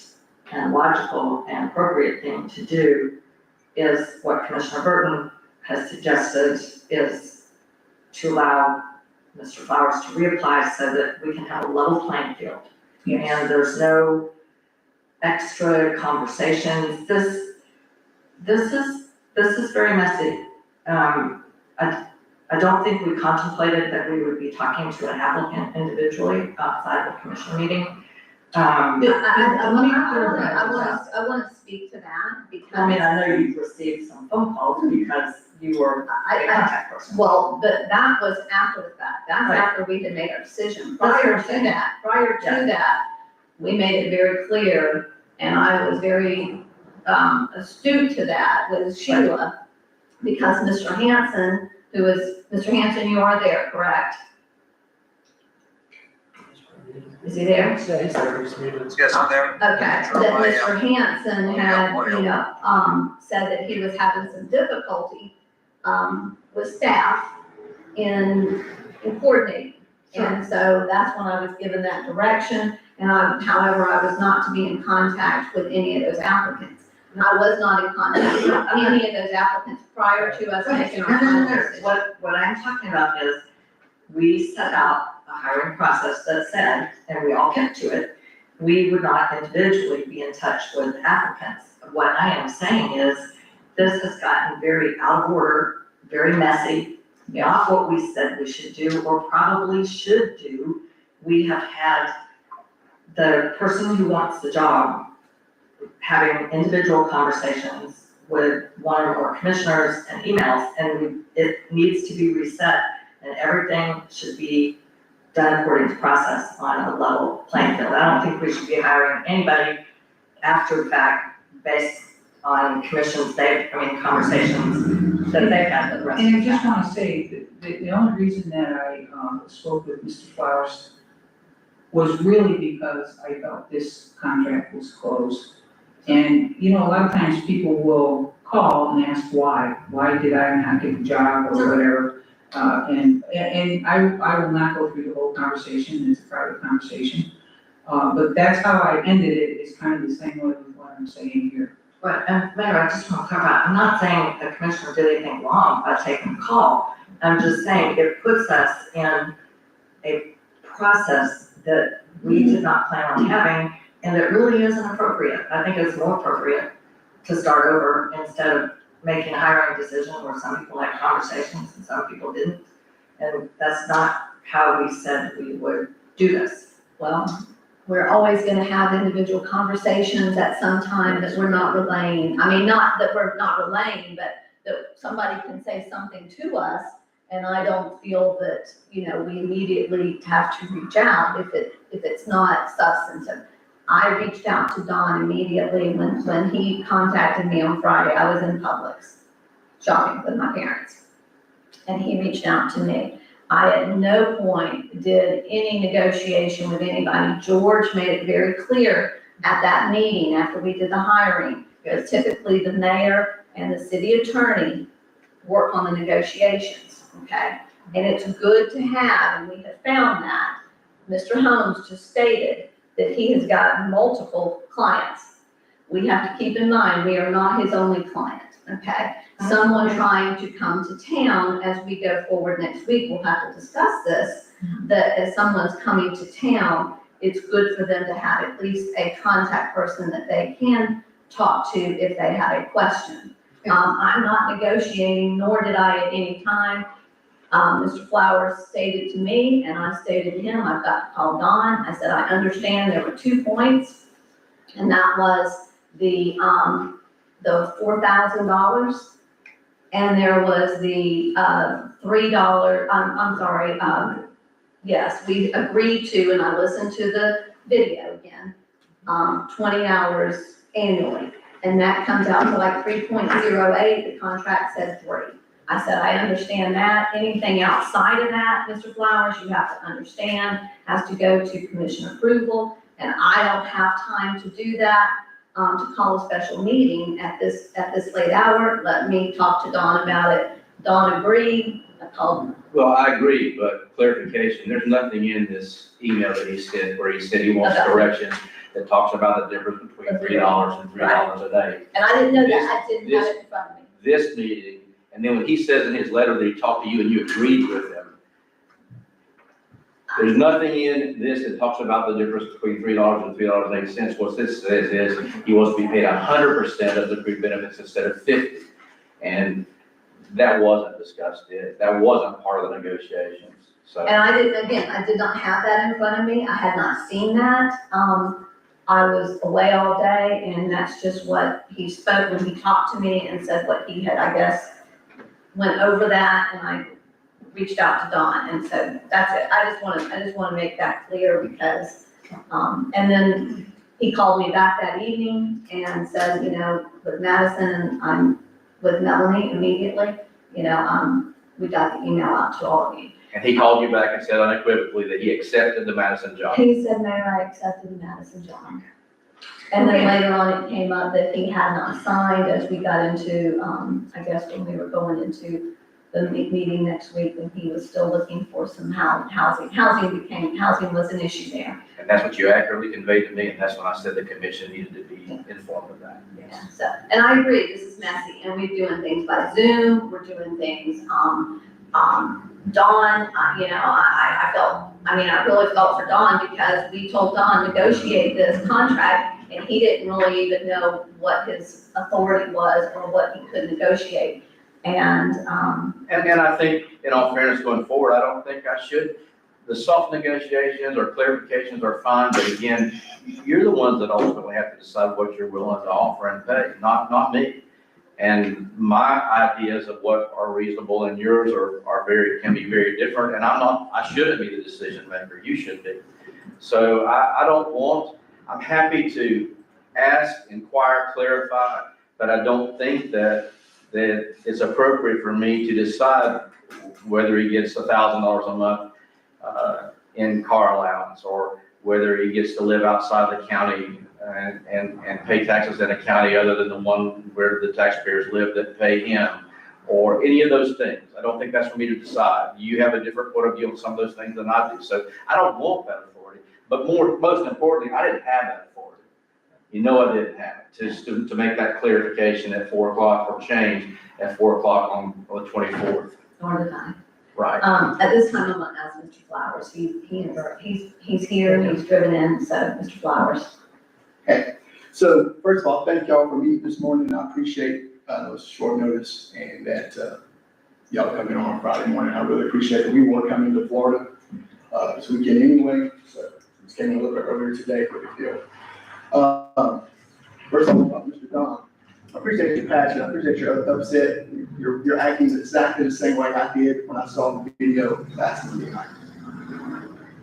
and logical and appropriate thing to do is what Commissioner Burton has suggested, is to allow Mr. Flowers to reapply so that we can have a level playing field. Yes. And there's no extra conversations. This is very messy. I don't think we contemplated that we would be talking to an applicant individually outside the commission meeting. I Let me clarify. wanna speak to that because. I mean, I know you've received some phone calls because you were a contact person. Well, but that was after the fact, that's Right. after we had made our decision. That's Prior what I'm to saying. that, we made it very clear, and I was very astute to that with Sheila, because Mr. Hanson, Mr. Hanson, you are there, correct? Is he there? Yeah, he's there, he's muted. Yes, I'm there. Okay, that Mr. Hanson had, audio. said that he was having some difficulty, with staff in coordinating. And so that's when I was given that direction, and however, I was not to be in contact with any of those applicants. I was not in contact with any of those applicants prior to us making our final decision. What I'm talking about is, we set out a hiring process that said, and we all kept to it, we would not individually be in touch with applicants. What I am saying is, this has gotten very out of order, very messy, not what we said we should do or probably should do. We have had the person who wants the job having individual conversations with one or more commissioners and emails, and it needs to be reset, and everything should be done according to process on a level playing field. I don't think we should be hiring anybody after the fact based on conversations that they've had with the rest of And I the just staff. wanna say, that the only reason that I, spoke with Mr. Flowers was really because I felt this contract was closed. And, a lot of times people will call and ask why did I not get the job or whatever. And I will not go through the whole conversation, it's a private conversation. But that's how I ended it, it's kind of the same way with what I'm saying here. Right, and Mayor, I just want to clarify, I'm not saying the commissioner did anything wrong by taking the call. I'm just saying it puts us in a process that we did not plan on having, and it really isn't appropriate. I think it's more appropriate to start over instead of making a hiring decision where some people had conversations and some people didn't. And that's not how we said we would do this. Well, we're always gonna have individual conversations at some time that we're not relaying. I mean, not that we're not relaying, but that somebody can say something to us, and I don't feel that, you know, we immediately have to reach out if it's not substantive. I reached out to Don immediately when he contacted me on Friday. I was in Publix shopping with my parents, and he reached out to me. I at no point did any negotiation with anybody. George made it very clear at that meeting after we did the hiring, because typically the mayor and the city attorney work on the negotiations, okay? And it's good to have, and we have found that. Mr. Holmes just stated that he has gotten multiple clients. We have to keep in mind, we are not his only client, okay? Someone trying to come to town as we go forward next week, we'll have to discuss this, that as someone's coming to town, it's good for them to have at least a contact person that they can talk to if they have a question. I'm not negotiating, nor did I at any time. Mr. Flowers stated to me, and I stated to him, I've got to call Don. I said, I understand there were 2 points, and that was the $4,000, and there was the $3, yes, we agreed to, and I listened to the video again, 20 hours annually, and that comes out to like 3.08, the contract says 3. I said, I understand that. Anything outside of that, Mr. Flowers, you have to understand, has to go to commission approval, and I don't have time to do that, to call a special meeting at this late hour. Let me talk to Don about it. Don agreed. I called him. Well, I agree, but clarification, there's nothing in this email that he sent where he said he wants Okay. directions that talks about the difference between $3 and $3 a day. And I didn't know that. I didn't have it in front of me. This meeting, and then when he says in his letter that he talked to you and you agreed with him, there's nothing in this that talks about the difference between $3 and $3.08. What this says is he wants to be paid 100% of the accrued benefits instead of 50. And that wasn't discussed yet. That wasn't part of the negotiations, so. And I did not have that in front of me. I had not seen that. I was away all day, and that's just what he spoke when he talked to me and said what he had, I guess, went over that, and I reached out to Don, and so that's it. I just want to make that clear because, and then he called me back that evening and said, you know, with Madison, I'm with Melanie immediately, you know, we got the email out to all of you. And he called you back and said unequivocally that he accepted the Madison job. He said, Mayor, I accepted the Madison job. And then later on, it came up that he had not signed as we got into, I guess when we were going into the meeting next week, and he was still looking for some housing. Housing was an issue there. And that's what you accurately conveyed to me, and that's when I said the commission needed to be informed of that. Yeah, so, and I agree, this is messy, and we're doing things by Zoom, we're doing things, Dawn, you know, I really felt for Don because we told Don negotiate this contract, and he didn't really even know what his authority was or what he could negotiate. And I think, in all fairness going forward, I don't think I should. The soft negotiations or clarifications are fine, but again, you're the ones that ultimately have to decide what you're willing to offer and pay, not me. And my ideas of what are reasonable and yours can be very different, and I shouldn't be the decision maker, you should be. So I'm happy to ask, inquire, clarify, but I don't think that it's appropriate for me to decide whether he gets $1,000 a month in car allowance, or whether he gets to live outside the county and pay taxes in a county other than the one where the taxpayers live that pay him, or any of those things. I don't think that's for me to decide. You have a different point of view on some of those things than I do, so I don't want that authority. But most importantly, I didn't have that authority. You know I didn't have it, just to make that clarification at 4 o'clock or change at 4 o'clock on the 24th. Nor did I. Right. At this time, I'm gonna ask Mr. Flowers, he's here, he's driven in, so Mr. Flowers. So first of all, thank y'all for meeting this morning. I appreciate, it was short notice and that, y'all coming on Friday morning. I really appreciate it. We were coming to Florida, this weekend anyway, so just came a little bit earlier today for the deal. First of all, Mr. Don, I appreciate your passion. I appreciate your upset. You're acting exactly the same way I did when I saw the video last Monday night.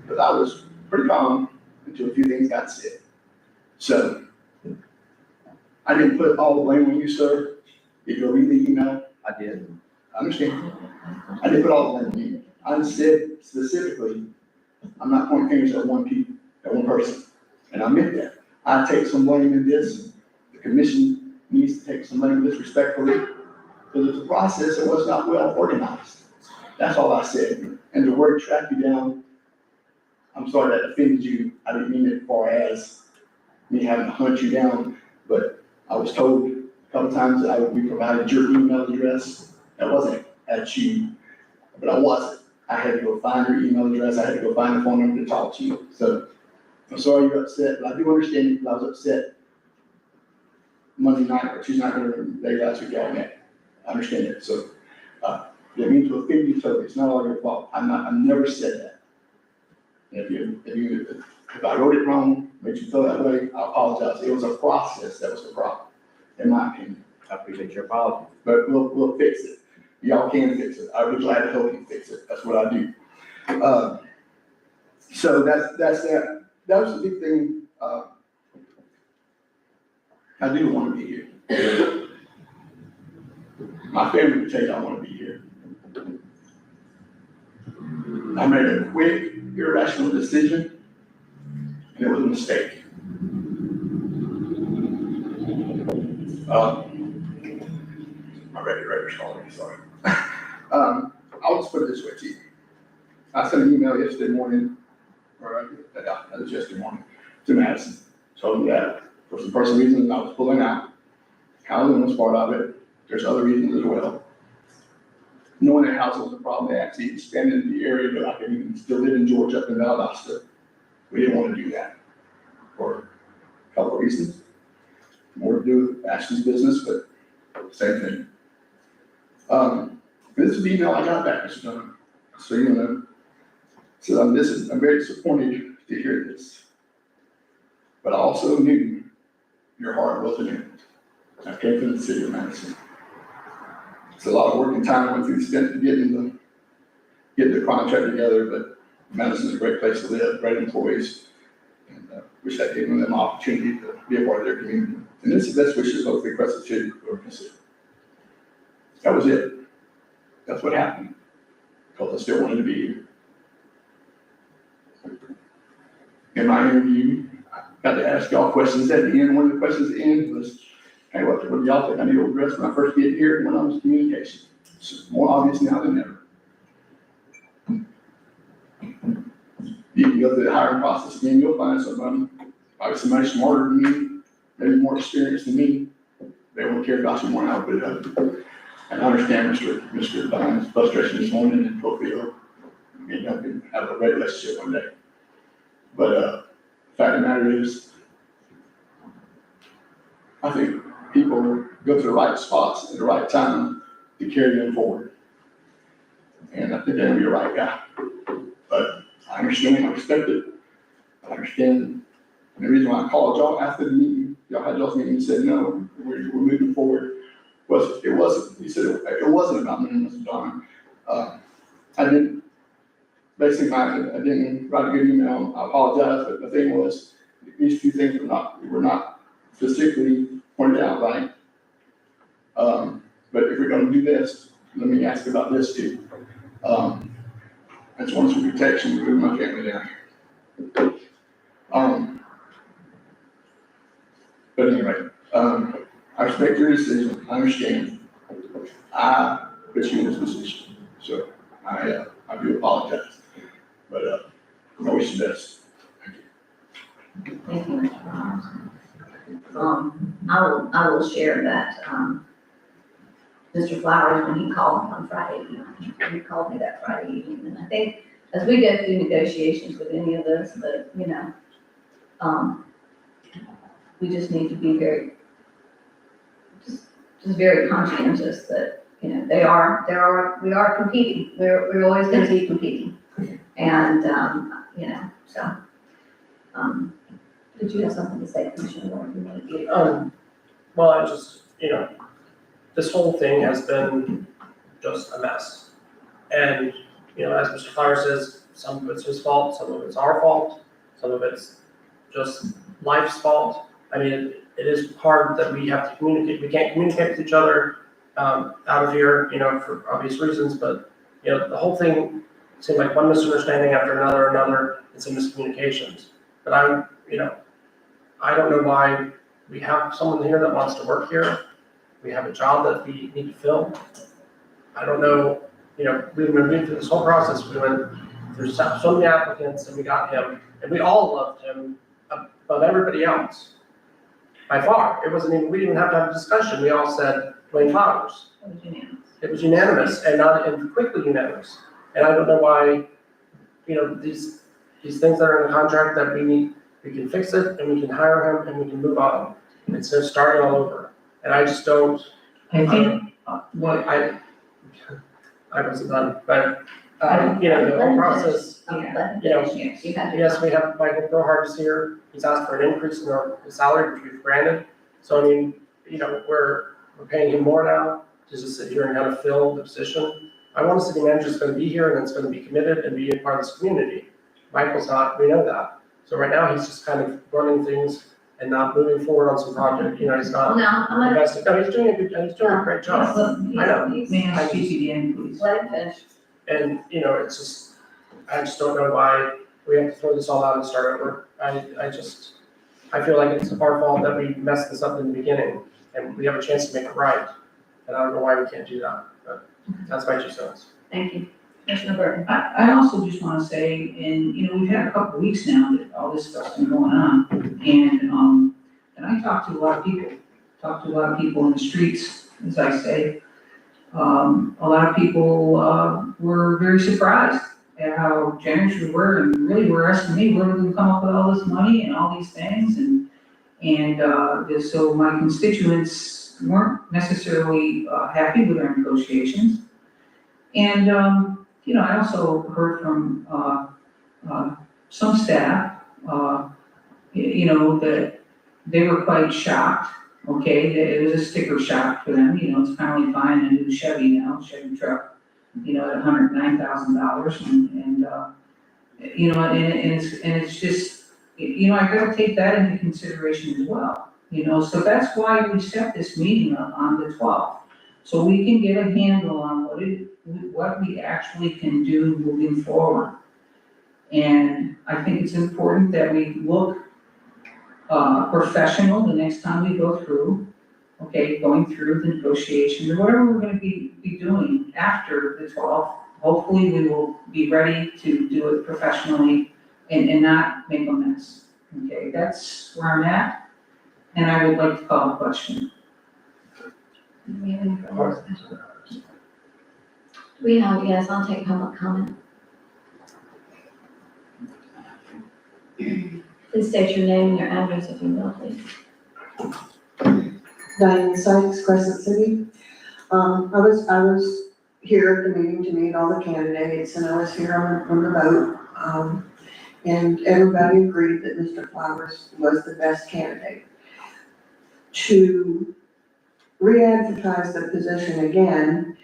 Because I was pretty calm until a few things got said. So I didn't put all the blame on you, sir. If you read the email, I did. I understand. I didn't put all the blame on you. I said specifically, I'm not pointing fingers at one person. And I meant that. I take some blame in this. The commission needs to take some blame in this respectfully. Because it's a process that was not well organized. That's all I said. And the word track you down, I'm sorry that offended you. I didn't mean it as far as me having to hunt you down, but I was told a couple times that I would be provided your email address. That wasn't at you, but I wasn't. I had to go find your email address. I had to go find the phone number to talk to you. So I'm sorry you're upset, but I do understand you because I was upset Monday night or Tuesday night, whatever day last week y'all met. I understand it. So, didn't mean to offend you totally. It's not all your fault. I never said that. If I wrote it wrong, made you feel that way, I apologize. It was a process that was the problem, in my opinion. I appreciate your apology. But we'll fix it. Y'all can fix it. I'd be glad to help you fix it. That's what I do. So that's that. That was the big thing. I do want to be here. My family would tell you I want to be here. I made a quick, irrational decision, and it was a mistake. My regulator's calling me, sorry. I'll just put it this way to you. I sent an email yesterday morning, that was yesterday morning, to Madison. Told him that for some personal reasons I was pulling out. Housing was part of it. There's other reasons as well. Knowing that housing was a problem, they actually expanded the area, but I could even still live in Georgia up in Valdosta. We didn't want to do that for a couple of reasons. More to do with Ashley's business, but same thing. This is the email I got back, Mr. Dunn. So you know, so I'm very disappointed to hear this. But I also knew your heart wasn't in it. I came from the city of Madison. It's a lot of work and time went through spent getting the contract together, but Madison's a great place to live, great employees. And wish I gave them an opportunity to be a part of their community. And this is best wishes, hopefully Crescent City will consider. That was it. That's what happened. Because I still wanted to be here. In my interview, I got to ask y'all questions at the end. One of the questions at the end was, hey, what do y'all think I need to address when I first get here and when I was communication? It's more obvious now than ever. You can go through the hiring process again, you'll find somebody, probably somebody smarter than me, maybe more experienced than me. They won't care about you more than I'll put it up. And I understand Mr. Dine's frustration this morning and hopefully he'll have a great relationship one day. But the fact of the matter is, I think people go to the right spots at the right time to carry them forward. And I think they're gonna be the right guy. But I understand, I respect it. I understand. And the reason why I called y'all after the meeting, y'all had y'all's meeting and said, no, we're moving forward. It wasn't about me, Mr. Don. I didn't write a good email. I apologize, but the thing was, these two things were not specifically pointed out right. But if we're gonna do this, let me ask about this too. I just want some protection to move my family down here. But anyway, I respect your decision. I understand. I Rich Egan's position. So I do apologize, but, I wish you the best. Thank you, Mr. Roberts. I will share that, Mr. Flowers, when he called on Friday evening, he called me that Friday evening, and I think as we go through negotiations with any of this, that, you know, we just need to be very, just very conscientious that, you know, we are competing, we're always gonna be competing. And, you know, so, did you have something to say, Commissioner, or you want to get? Well, I just, you know, this whole thing has been just a mess. And, you know, as Mr. Flower says, some of it's his fault, some of it's our fault, some of it's just life's fault. I mean, it is hard that we have to communicate, we can't communicate with each other out of here, you know, for obvious reasons, but, you know, the whole thing seemed like one misunderstanding after another, and some miscommunications. But you know, I don't know why we have someone here that wants to work here. We have a job that we need to fill. I don't know, you know, we went through this whole process, we went through so many applicants and we got him, and we all loved him above everybody else. By far, it wasn't even, we didn't even have to have a discussion, we all said Dwayne Flowers. It was unanimous and quickly unanimous. And I don't know why, you know, these things that are in the contract that we can fix it and we can hire him and we can move on. Instead of starting all over. And I just don't, I think, what, I wasn't done, but, you know, the whole process, you know, You had to. yes, we have Michael Brohart is here, he's asked for an increase in his salary, which we've granted. So I mean, you know, we're paying him more now to just sit here and kind of fill the position. I want a city manager that's gonna be here and that's gonna be committed and be a part of this community. Michael's not, we know that. So right now, he's just kind of running things and not moving forward on some project, you know, he's Well, not now, I'm gonna, investing, no, he's doing a great job. I know. may I speak again, please? let him finish. And, you know, it's just, I just don't know why we have to throw this all out and start over. I feel like it's our fault that we messed this up in the beginning, and we have a chance to make it right. And I don't know why we can't do that, but that's my 2 cents. Thank you. Commissioner Burton. I also just wanna say, and, you know, we've had a couple of weeks now that all this stuff's been going on, and I talked to a lot of people in the streets, as I say. A lot of people, were very surprised at how generous we were, and really were asking me, where did we come up with all this money and all these things, so my constituents weren't necessarily, happy with our negotiations. And, you know, I also heard from, some staff, you know, that they were quite shocked, okay, that it was a sticker shock for them, you know, it's kind of like buying a new Chevy now, Chevy truck, you know, at $109,000, and, you know, and it's just, you know, I gotta take that into consideration as well, you know, so that's why we set this meeting up on the 12th, so we can get a handle on what we actually can do moving forward. And I think it's important that we look professional the next time we go through, okay, going through the negotiations or whatever we're gonna be doing after the 12th. Hopefully we will be ready to do it professionally and not make a mess, okay? That's where I'm at, and I would like to call the question. Do we have any further discussion? Yes, I'll take public comment. Please state your name and your address if you will, please. Diane Sykes, Crescent City. I was here at the meeting to meet all the candidates, and I was here on the vote. And everybody agreed that Mr. Flowers was the best candidate. To re-advertise the position again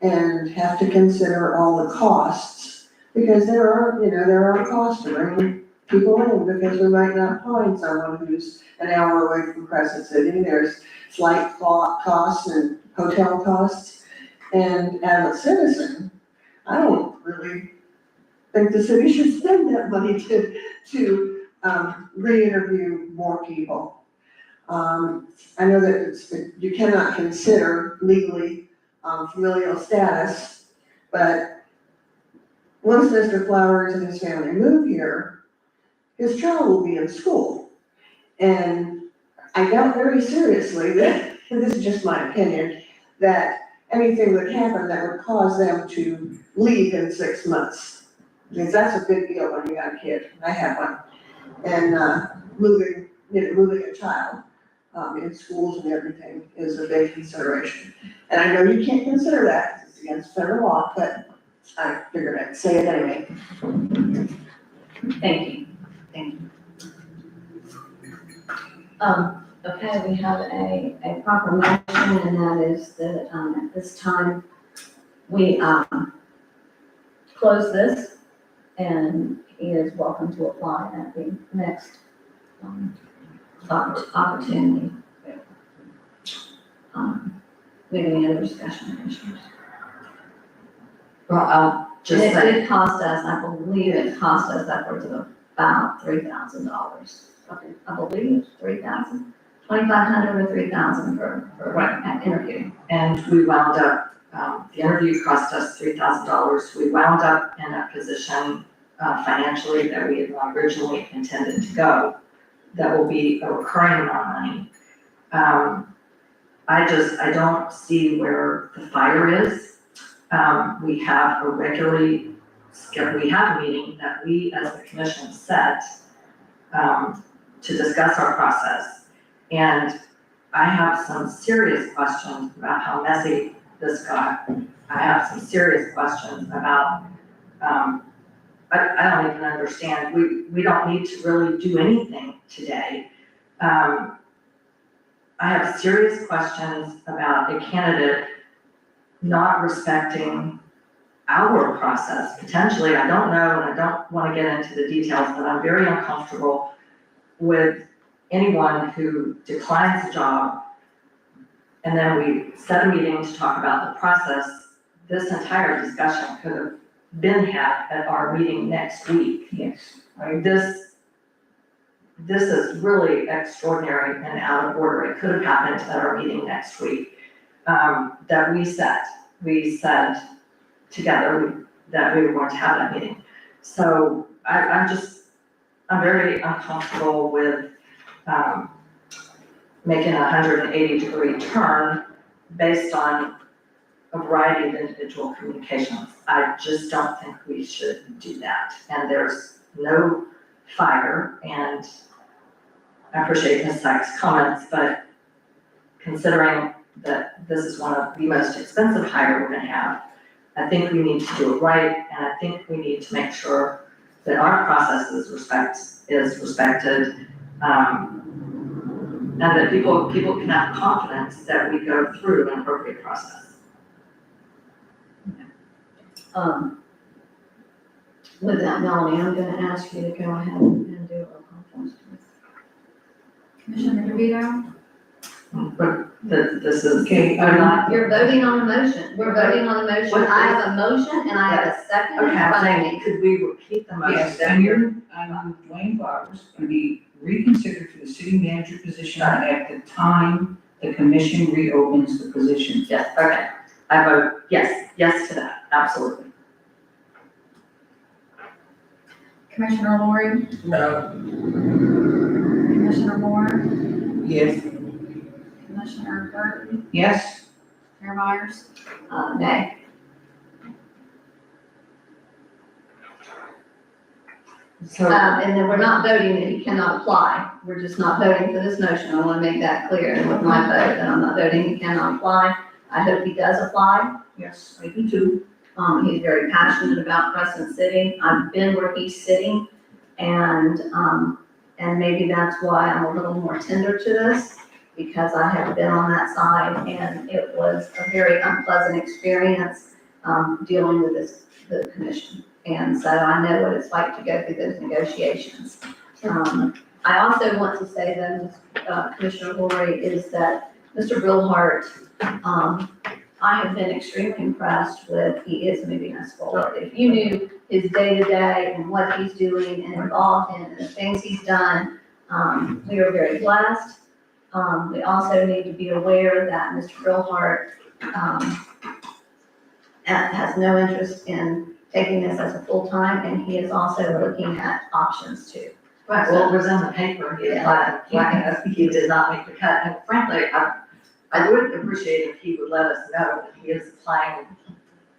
and have to consider all the costs, because there are costs to bring people in, because we might not find someone who's an hour away from Crescent City. There's flight costs and hotel costs. And as a citizen, I don't really think the city should spend that money to re-interview more people. I know that you cannot consider legally familial status. But once Mr. Flowers and his family move here, his child will be in school. And I doubt very seriously that, and this is just my opinion, that anything would happen that would cause them to leave in 6 months. Because that's a big deal when you got a kid. I have one. And moving a child in schools and everything is a big consideration. And I know you can't consider that, 'cause it's against federal law, but I figured I'd say it anyway. Thank you. Okay, we have a proper motion, and that is that, at this time, we, close this, and he is welcome to apply at the next, opportunity. We have any other discussion, Commissioners? Well, I'll just It say, did cost us, I believe it cost us upwards of about $3,000. I believe $3,000, 2,500 or 3,000 for an interview. and we wound up, the interview cost us $3,000. We wound up in a position financially that we had not originally intended to go. That will be a recurring amount of money. I don't see where the fire is. We have a meeting that we as the commission set to discuss our process. And I have some serious questions about how messy this got. I have some serious questions about, I don't even understand, we don't need to really do anything today. I have serious questions about a candidate not respecting our process, potentially. I don't know, and I don't want to get into the details, but I'm very uncomfortable with anyone who declines a job, and then we set a meeting to talk about the process. This entire discussion could have been had at our meeting next week. Yes. This is really extraordinary and out of order. It could have happened at our meeting next week, that we said together that we were going to have that meeting. So I'm very uncomfortable with, making a 180-degree turn based on a variety of individual communications. I just don't think we should do that. And there's no fire, and I appreciate Ms. Sykes' comments, but considering that this is one of the most expensive hire we're gonna have, I think we need to do it right, and I think we need to make sure that our process is respected, and that people can have confidence that we go through an appropriate process. With that, Melanie, I'm gonna ask you to go ahead and do a roll call vote. Commissioner DeVito? But this is, Okay, I'm not, You're voting on the motion. We're voting on the motion. What- I have a motion and I have a second. okay, I'm saying, could we repeat the motion? Yes, I'm Dwayne Flowers, going to be reconsidered for the city manager position at the time the commission reopens the position. Yes, okay. I vote yes to that, absolutely. Commissioner Lori? No, Commissioner Moore? Yes. Commissioner Burton? Yes? Mayor Myers? Nay. So, And then we're not voting that he cannot apply. We're just not voting for this motion. I want to make that clear with my vote, that I'm not voting he cannot apply. I hope he does apply. Yes, I do too. He's very passionate about Crescent City. I've been where he's sitting, and maybe that's why I'm a little more tender to this, because I have been on that side, and it was a very unpleasant experience, dealing with the commission. And so I know what it's like to go through those negotiations. I also want to say then, Commissioner Lori, is that Mr. Brillhart, I have been extremely impressed with, he is moving us forward. If you knew his day-to-day and what he's doing and involved in and the things he's done, we are very blessed. We also need to be aware that Mr. Brillhart, has no interest in taking this as a full-time, and he is also looking at options too. Right, well, it was in the paper, he he did not make the cut, and frankly, I would appreciate if he would let us know that he is applying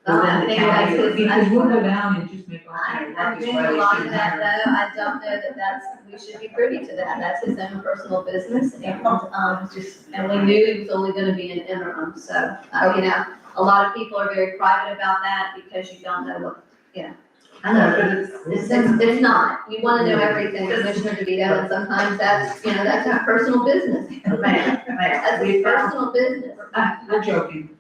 I within the think that's county. his- Because we'll go down and just make all I'm kind of doing a lot of that though, I don't know that we should be privy to that, that's his own personal business, and, and we knew it was only gonna be an interim, so, you know, a lot of people are very private about that, because you don't know what, I know, but it's not, you wanna know everything, Commissioner DeVito, and sometimes that's, that's our personal business, man, that's we his found, personal business. We're joking.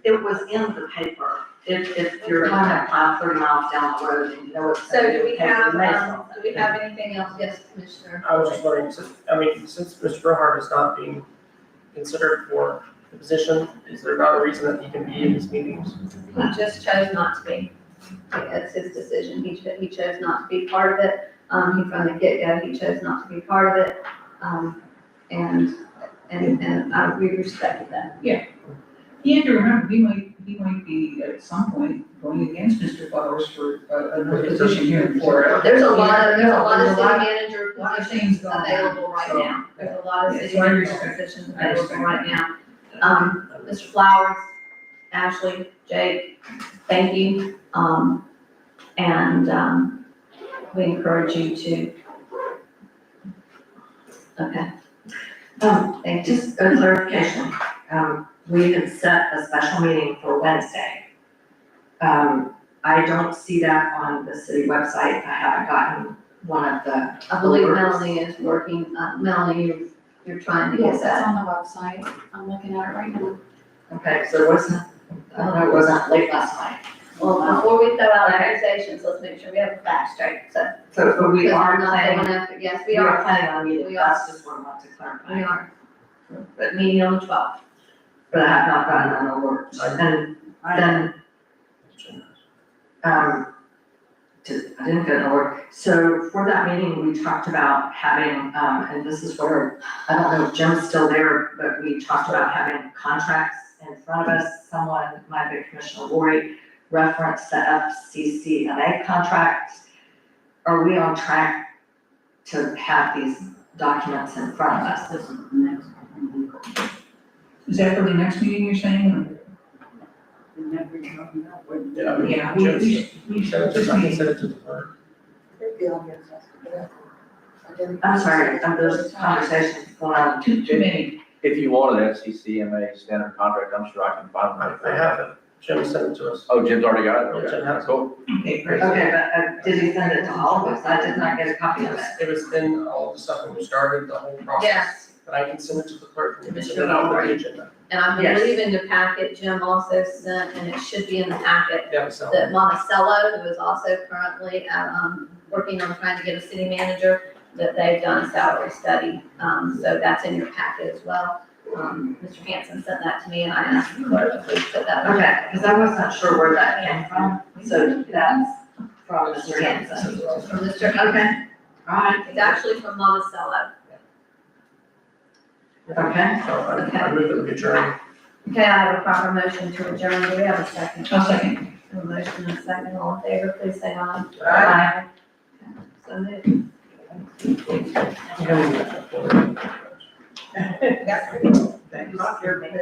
it was in the paper. If you're talking about 30 miles down the road and you know it's. So do we have, Mason. do we have anything else, yes, Commissioner? I was just wondering, since Mr. Gerhart is not being considered for the position, is there not a reason that he can be in these meetings? He just chose not to be. That's his decision. He chose not to be part of it. He from the get-go, he chose not to be part of it. And we respected that. You have to remember, he might be at some point going against Mr. Flowers for another position here in Florida. There's a lot of There's city manager lot of positions things going on, available right so, now. There's a lot of yeah, city so I manager respect- positions I available respect right now. Mr. Flowers, Ashley, Jake, thank you. We encourage you to. Okay. Thank you. Just a clarification, we had set a special meeting for Wednesday. I don't see that on the city website, I haven't gotten one of the. I believe alerts. Melanie is working, Melanie, you're trying to get Yes, that's that. on the website. I'm looking at it right now. Okay, so it wasn't, I know it wasn't late last night, Well, before we throw out Okay. accusations, let's make sure we have the facts straight, so. so but we because are we're not planning, going after- Yes, we we are are, planning on meeting, We that's just what I want to clarify. we are. But meeting on the 12th. But I have not gotten an alert, and then, I didn't get an alert. So for that meeting, we talked about having, and this is where, I don't know if Jim's still there, but we talked about having contracts in front of us. Someone, might be Commissioner Lori, referenced the FCCMA contracts. Are we on track to have these documents in front of us? Is that for the next meeting you're saying? Yeah, I mean, Yeah, we sent it to, I can send it to the clerk. I'm sorry, there's conversations going on. Too many. If you want an FCCMA standard contract, I'm sure I can find one. I have it, Jim sent it to us. Oh, Jim's already got it? Yeah, Jim has it. Cool. Okay, great. Okay, but did he send it to all of us? I did not get a copy of it. It was in all the stuff when we started the whole process. Yes. But I can send it to the clerk and we can send it out on the agenda. And I Yes. believe in the packet, Jim also sent, and it should be in the packet, Yeah, so. that Monticello, who is also currently, working on trying to get a city manager, that they've done a salary study. So that's in your packet as well. Mr. Hanson sent that to me, and I asked the clerk to please put that in. Okay, because I wasn't sure where that came from, so that's from Mr. Hanson. From Mr. Okay, All right, it's actually from Monticello. okay. So I move that we adjourn. Okay, I have a proper motion to adjourn. Do we have a second? I'll second. A motion and a second. All in favor, please say aye. Aye. So moved. Yeah. Thanks.